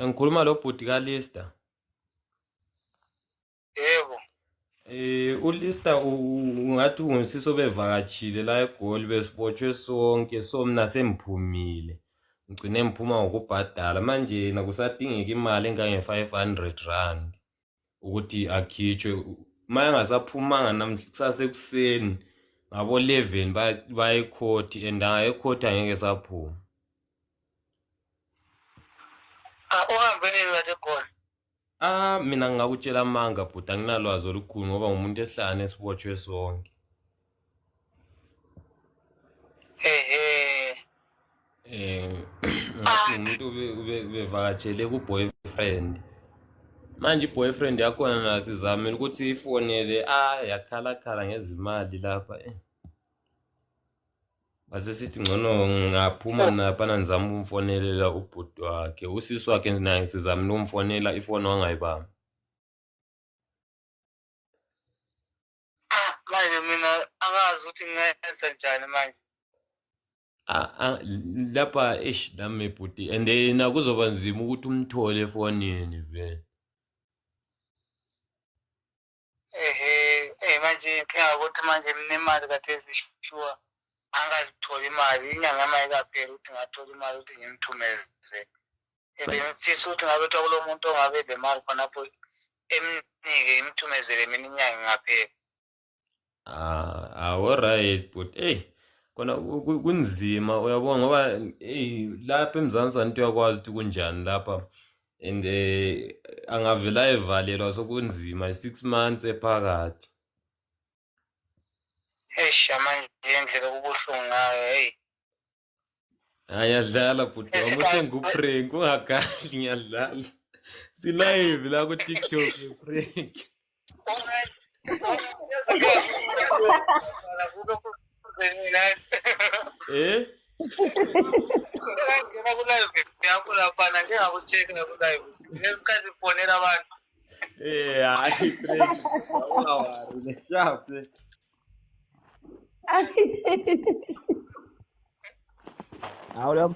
Ngikhuluma lo bhuti kaLista. Yebo. uLista ungathi ungusisi obevakatshile la eGoli besibotshwe sonke somna semphumile. Ngicine ngiphuma ngokubhadala manje nakusadingeka imali engange-500 rand ukuthi akhitshwe. Manje engasaphumanga kusasa ekuseni ngabo 11 baye ekhoti and ekhoti angeke saphuma. Uhambe nini kade eGoli? Mina ngingakutshela amanga bhuti anginalwazi olukhulu ngoba ngumuntu esihlangane esibotshwe sonke. Ngathi umuntu ubevakatshele ku-boyfriend. Manje i-boyfriend yakhona nasizamile ukuthi ifonele yakhalakhala ngezimali lapha. Base sithi ngcono ngaphuma naphana nizama ukumfonelela ubhuti wakhe. Usisi wakhe naye sizamile ukumfonela ifoni wangayibamba. Manje mina angazi ukuthi ngingenza njani manje. Lapha nami bhuti and kuzoba nzima ukuthi umthole efonini vele. Manje inkinga ukuthi manje minemali kade ezishuwa angazithola imali inyanga mayikaphela ukuthi ngathola imali ukuthi ngimthumeze. Ngifisa ukuthi ngabe kulo muntu ongabe le mali khonapho emnike imthumezele mina inyanga ingaphela. Alright but khona kunzima uyabona ngoba lapha eMzansi anti uyakwazi ukuthi kunjani lapha and angavela evalelwa sokunzima 6 months ephakathi. Manje indlela kubuhlungu ngayo Ngiyadlala bhuti wami usenguprank ungagali ngiyadlala. Silive la ku TikTok prank. Hayi prank. Awawari shape. Ahora